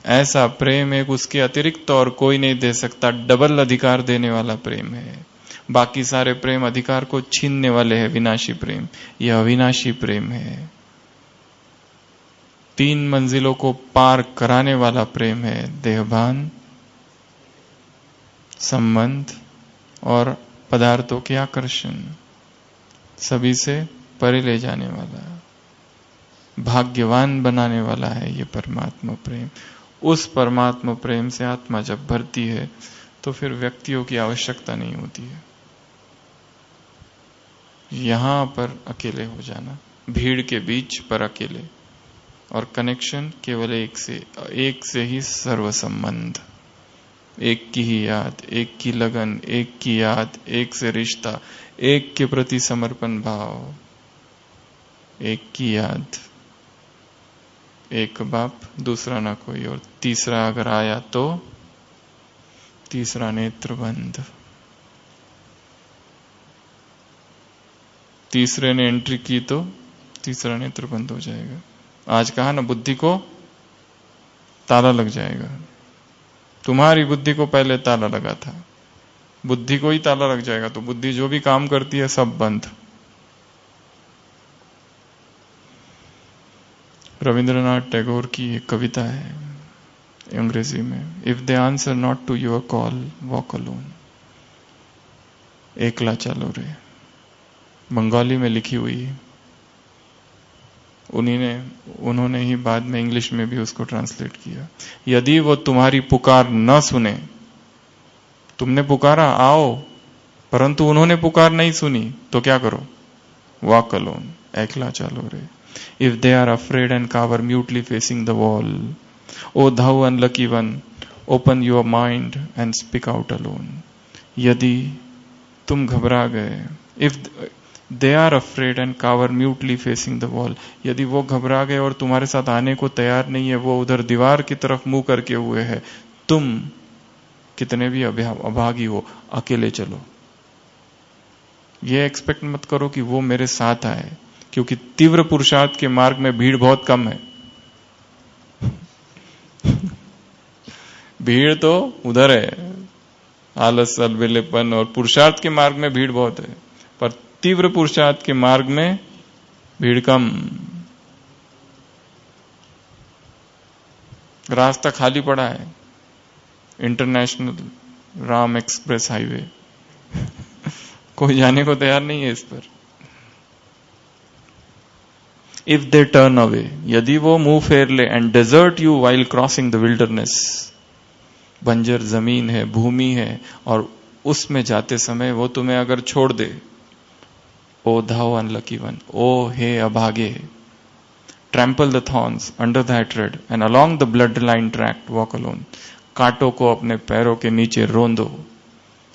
ऐसा प्रेम एक उसके अतिरिक्त और कोई नहीं दे सकता। डबल अधिकार देने वाला प्रेम है। बाकी सारे प्रेम अधिकार को छीनने वाले हैं, विनाशी प्रेम। यह अविनाशी प्रेम है। 3 मंजिलों को पार कराने वाला प्रेम है। देहभान, संबंध और पदार्थों के आकर्षण, सभी से परे ले जाने वाला, भाग्यवान बनाने वाला है ये परमात्मा प्रेम। उस परमात्मा प्रेम से आत्मा जब भरती है तो फिर व्यक्तियों की आवश्यकता नहीं होती है। यहां पर अकेले हो जाना, भीड़ के बीच पर अकेले, और कनेक्शन केवल एक से ही सर्व संबंध। एक की ही याद, एक की लगन, एक की याद, एक से रिश्ता, एक के प्रति समर्पण भाव, एक की याद, एक बाप, दूसरा ना कोई, और तीसरा अगर आया तो तीसरा नेत्र बंद। तीसरे ने एंट्री की तो तीसरा नेत्र बंद हो जाएगा। आज कहा ना, बुद्धि को ताला लग जाएगा। तुम्हारी बुद्धि को पहले ताला लगा था, बुद्धि को ही ताला लग जाएगा तो बुद्धि जो भी काम करती है सब बंद। रविंद्रनाथ टैगोर की एक कविता है, अंग्रेजी में, if they answer not to your call walk alone, एकला चलो रे, बंगाली में लिखी हुई है, उन्होंने ही बाद में इंग्लिश में भी उसको ट्रांसलेट किया। यदि वो तुम्हारी पुकार न सुने, तुमने पुकारा आओ, परंतु उन्होंने पुकार नहीं सुनी, तो क्या करो? वॉक अलोन, एकला चलो रे। If they are afraid and cower mutely facing the wall, O thou unlucky one, open your mind and speak out alone. यदि तुम घबरा गए, if they are afraid and cower mutely facing the wall, यदि वो घबरा गए और तुम्हारे साथ आने को तैयार नहीं है, वो उधर दीवार की तरफ मुंह करके हुए है, तुम कितने भी अभागी हो, अकेले चलो। ये एक्सपेक्ट मत करो कि वो मेरे साथ आए, क्योंकि तीव्र पुरुषार्थ के मार्ग में भीड़ बहुत कम है। भीड़ तो उधर है, आलस, अलबेलेपन, और पुरुषार्थ के मार्ग में भीड़ बहुत है, पर तीव्र पुरुषार्थ के मार्ग में भीड़ कम। रास्ता खाली पड़ा है, इंटरनेशनल राम एक्सप्रेस हाईवे, कोई जाने को तैयार नहीं है इस पर। इफ दे टर्न अवे, यदि वो मुंह फेर ले, and desert you while crossing the wilderness, बंजर जमीन है, भूमि है, और उसमें जाते समय वो तुम्हें अगर छोड़ दे, ओ thou unlucky one, ओ हे अभागे, trample the thorns under thy tread and along the bloodline tract walk alone, कांटों को अपने पैरों के नीचे रोंदो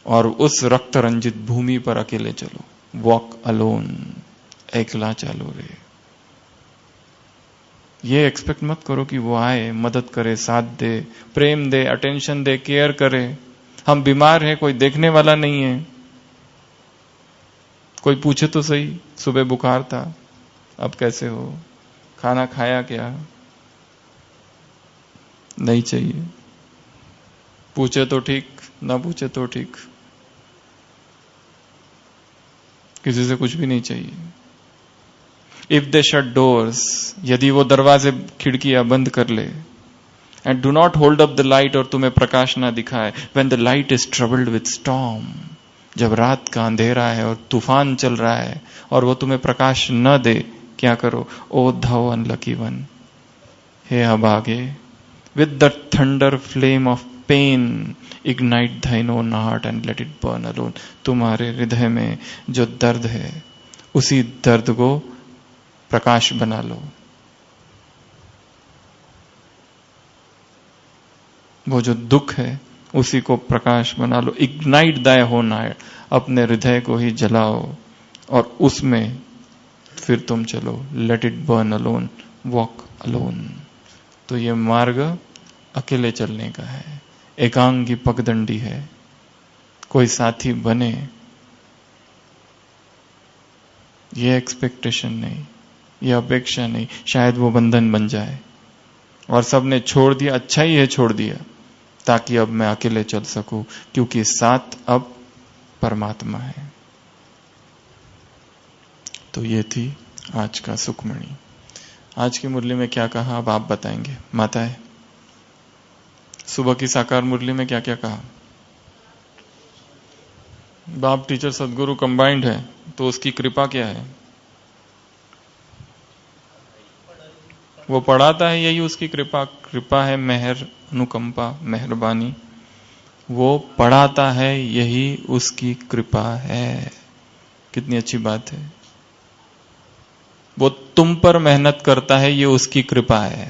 और उस रक्त रंजित भूमि पर अकेले चलो। वॉक अलोन, एकला चलो रे। ये एक्सपेक्ट मत करो कि वो आए, मदद करे, साथ दे, प्रेम दे, अटेंशन दे, केयर करे। हम बीमार हैं, कोई देखने वाला नहीं है, कोई पूछे तो सही, सुबह बुखार था, अब कैसे हो, खाना खाया क्या? नहीं चाहिए। पूछे तो ठीक, ना पूछे तो ठीक, किसी से कुछ भी नहीं चाहिए। इफ दे शट डोर्स, यदि वो दरवाजे खिड़कियां बंद कर ले, and do not hold up the light, और तुम्हें प्रकाश ना दिखाए, when the light is troubled with storm, जब रात का अंधेरा है और तूफान चल रहा है और वो तुम्हें प्रकाश न दे, क्या करो? ओ thou unlucky one, हे अभागे, with the thunder flame of pain ignite thine own heart and let it burn alone, तुम्हारे हृदय में जो दर्द है, उसी दर्द को प्रकाश बना लो। वो जो दुख है उसी को प्रकाश बना लो। इग्नाइट दाय होना है, अपने हृदय को ही जलाओ और उसमें फिर तुम चलो। Let it burn alone, walk alone. तो ये मार्ग अकेले चलने का है, एकांगी पगडंडी है। कोई साथी बने, ये एक्सपेक्टेशन नहीं, ये अपेक्षा नहीं। शायद वो बंधन बन जाए और सबने छोड़ दिया, अच्छा ही है छोड़ दिया, ताकि अब मैं अकेले चल सकूं, क्योंकि साथ अब परमात्मा है। तो ये थी आज का सुखमणि। आज की मुरली में क्या कहा अब आप बताएंगे माताएं? सुबह की साकार मुरली में क्या क्या कहा? बाप टीचर सदगुरु कंबाइंड है, तो उसकी कृपा क्या है? वो पढ़ाता है, यही उसकी कृपा। कृपा है मेहर, अनुकंपा, मेहरबानी। वो पढ़ाता है, यही उसकी कृपा है। कितनी अच्छी बात है। वो तुम पर मेहनत करता है, ये उसकी कृपा है।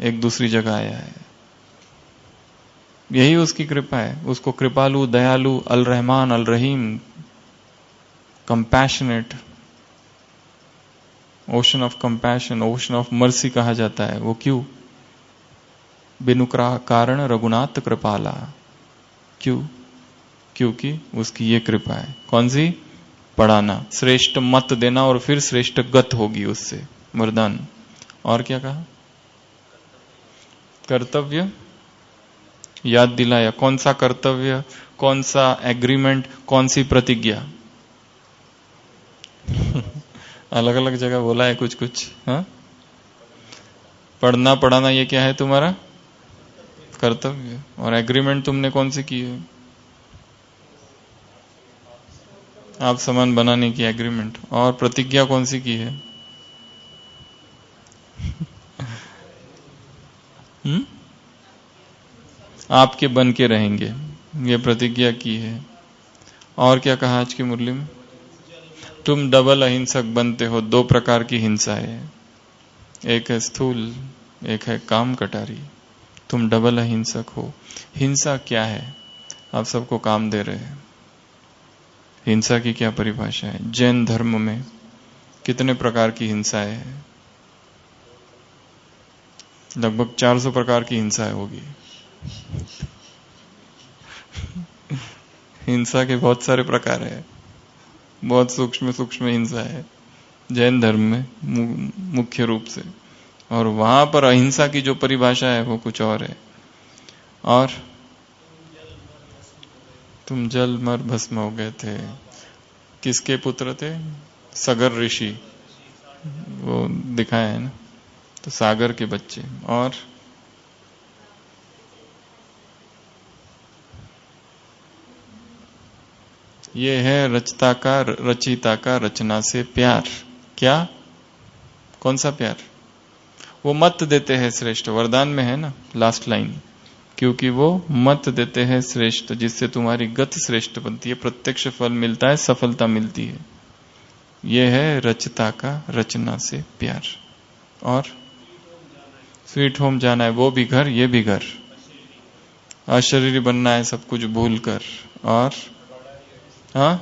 एक दूसरी जगह आया है, यही उसकी कृपा है। उसको कृपालु, दयालु, अल रहमान, अल रहीम, compassionate, ocean of compassion, ocean of mercy कहा जाता है। वो क्यों? बिनु कारण रघुनाथ कृपाला। क्यों? क्योंकि उसकी ये कृपा है। कौन सी? पढ़ाना, श्रेष्ठ मत देना और फिर श्रेष्ठ गत होगी उससे, वरदान। और क्या कहा? कर्तव्य याद दिलाया। कौन सा कर्तव्य, कौन सा एग्रीमेंट, कौन सी प्रतिज्ञा? अलग अलग जगह बोला है कुछ कुछ। हाँ, पढ़ना पढ़ाना ये क्या है तुम्हारा? कर्तव्य। और एग्रीमेंट तुमने कौन सी की है? आप समान बनाने की एग्रीमेंट। और प्रतिज्ञा कौन सी की है? आपके बन के रहेंगे, ये प्रतिज्ञा की है। और क्या कहा आज की मुरली में? तुम डबल अहिंसक बनते हो। दो प्रकार की हिंसा है, एक है स्थूल, एक है काम कटारी। तुम डबल अहिंसक हो। हिंसा क्या है? आप सबको काम दे रहे हैं। हिंसा की क्या परिभाषा है? जैन धर्म में कितने प्रकार की हिंसाएं हैं? लगभग 400 प्रकार की हिंसाएं होगी। हिंसा के बहुत सारे प्रकार है, बहुत सूक्ष्म सूक्ष्म हिंसा है जैन धर्म में मुख्य रूप से। और वहां पर अहिंसा की जो परिभाषा है वो कुछ और है। और तुम जल मर भस्म हो गए थे। किसके पुत्र थे? सगर ऋषि, वो दिखाया है ना, तो सागर के बच्चे। और ये है रचिता का रचना से प्यार। क्या? कौन सा प्यार? वो मत देते हैं श्रेष्ठ, वरदान में है ना लास्ट लाइन, क्योंकि वो मत देते हैं श्रेष्ठ, जिससे तुम्हारी गति श्रेष्ठ बनती है, प्रत्यक्ष फल मिलता है, सफलता मिलती है। ये है रचता का रचना से प्यार। और स्वीट होम जाना है, वो भी घर, ये भी घर। अशरीरी बनना है सब कुछ भूल कर। और हाँ,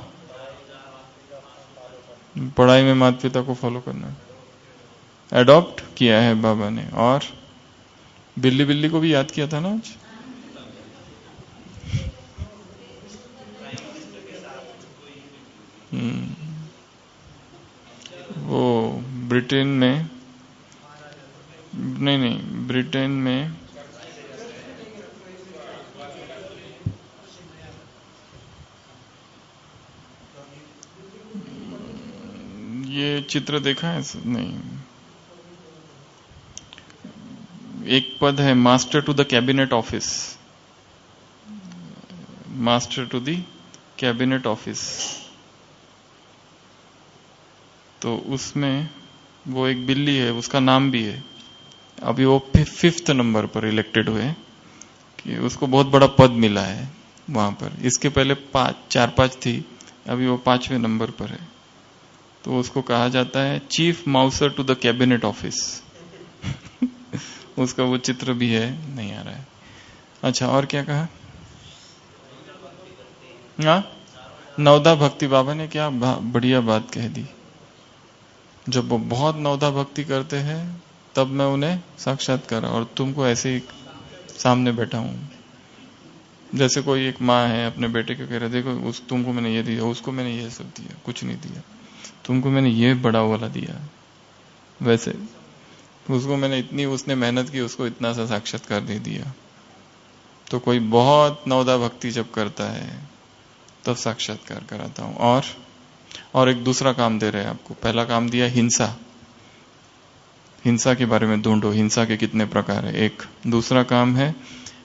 पढ़ाई में माता पिता को फॉलो करना है, एडॉप्ट किया है बाबा ने। और बिल्ली बिल्ली को भी याद किया था ना आज। वो ब्रिटेन में, नहीं ब्रिटेन में ये चित्र देखा है? नहीं, एक पद है master to the cabinet office, master to the cabinet office. तो उसमें वो एक बिल्ली है, उसका नाम भी है। अभी वो 5th नंबर पर इलेक्टेड हुए कि उसको बहुत बड़ा पद मिला है वहां पर। इसके पहले 4-5 थी, अभी वो 5वें नंबर पर है। तो उसको कहा जाता है chief mouser to the cabinet office. उसका वो चित्र भी है, नहीं आ रहा है। अच्छा, और क्या कहा? हाँ, नवदा भक्ति। बाबा ने क्या बढ़िया बात कह दी। जब वो बहुत नवदा भक्ति करते हैं तब मैं उन्हें साक्षात्कार, और तुमको ऐसे ही सामने बैठा हूं। जैसे कोई एक माँ है अपने बेटे को कह रहे, देखो तुमको मैंने ये दिया, उसको मैंने ये सब दिया, कुछ नहीं दिया, तुमको मैंने ये बड़ा वाला दिया। वैसे उसको मैंने इतनी, उसने मेहनत की, उसको इतना सा साक्षात्कार दे दिया। तो कोई बहुत नवदा भक्ति जब करता है तब साक्षात्कार कराता हूं। और एक दूसरा काम दे रहे हैं आपको। पहला काम दिया हिंसा, हिंसा के बारे में ढूंढो, हिंसा के कितने प्रकार है, एक। दूसरा काम है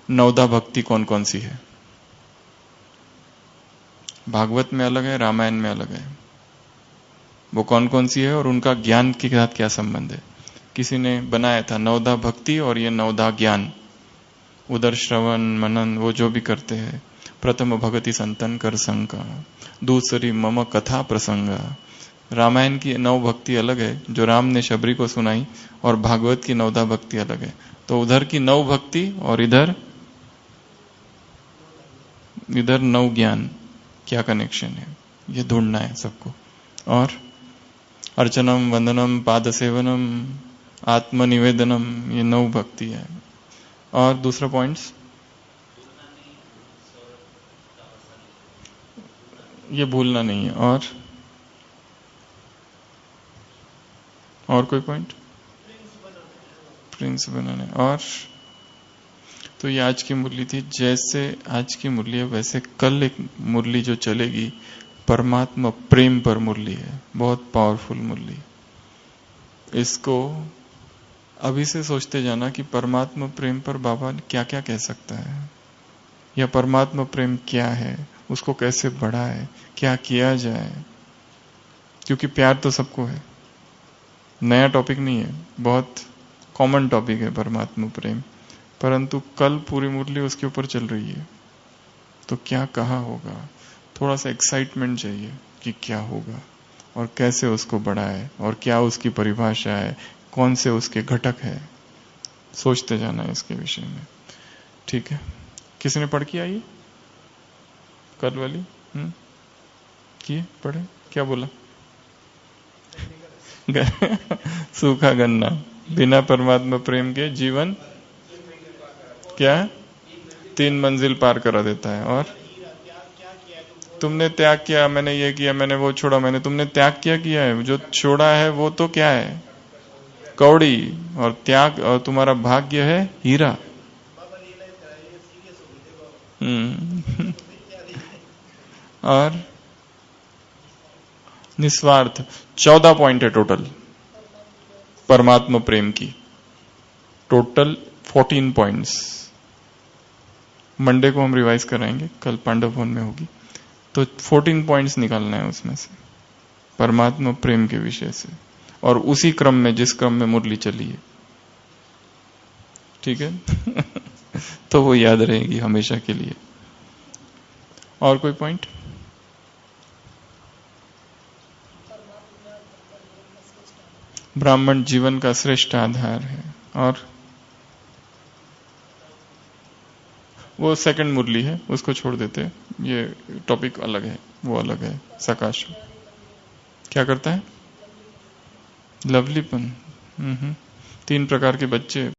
नवदा भक्ति कौन कौन सी है। भागवत में अलग है, रामायण में अलग है। वो कौन कौन सी है और उनका ज्ञान के साथ क्या संबंध है। किसी ने बनाया था नवदा भक्ति और ये नवदा ज्ञान। उधर श्रवण मनन वो जो भी करते हैं। प्रथम भगति संतन कर संका, दूसरी मम कथा प्रसंगा। रामायण की नव भक्ति अलग है जो राम ने शबरी को सुनाई, और भागवत की नवदा भक्ति अलग है। तो उधर की नव भक्ति और इधर नव ज्ञान, क्या कनेक्शन है, ये ढूंढना है सबको। और अर्चनम वंदनम पाद सेवनम आत्मनिवेदनम, ये नव भक्ति है। और दूसरा पॉइंट्स ये भूलना नहीं है। और कोई पॉइंट? प्रिंस बनाने। और तो ये आज की मुरली थी। जैसे आज की मुरली है वैसे कल एक मुरली जो चलेगी परमात्मा प्रेम पर मुरली है, बहुत पावरफुल मुरली। इसको अभी से सोचते जाना कि परमात्मा प्रेम पर बाबा क्या क्या कह सकता है, या परमात्मा प्रेम क्या है, उसको कैसे बढ़ाए, क्या किया जाए। क्योंकि प्यार तो सबको है, नया टॉपिक नहीं है, बहुत कॉमन टॉपिक है परमात्मा प्रेम, परंतु कल पूरी मुरली उसके ऊपर चल रही है। तो क्या कहा होगा, थोड़ा सा एक्साइटमेंट चाहिए कि क्या होगा और कैसे उसको बढ़ाए और क्या उसकी परिभाषा है, कौन से उसके घटक है। सोचते जाना है इसके विषय में। ठीक है, किसने पढ़ के आई कल वाली? किए पढ़े? क्या बोला? सूखा गन्ना, बिना परमात्मा प्रेम के जीवन क्या 3 मंजिल पार करा देता है। और तुमने त्याग किया, मैंने ये किया, मैंने वो छोड़ा, मैंने, तुमने त्याग किया है, जो छोड़ा है वो तो क्या है? कौड़ी। और त्याग, और तुम्हारा भाग्य है हीरा। और निस्वार्थ। 14 पॉइंट है टोटल परमात्मा प्रेम की, टोटल 14 पॉइंट्स। मंडे को हम रिवाइज कराएंगे, कल पांडव भवन में होगी। तो 14 पॉइंट्स निकालना है उसमें से परमात्मा प्रेम के विषय से, और उसी क्रम में जिस क्रम में मुरली चली है। ठीक है? तो वो याद रहेगी हमेशा के लिए। और कोई पॉइंट? ब्राह्मण जीवन का श्रेष्ठ आधार है। और वो सेकंड मुरली है, उसको छोड़ देते हैं, ये टॉपिक अलग है, वो अलग है। सकाश क्या करता है? लवलीपन। 3 प्रकार के बच्चे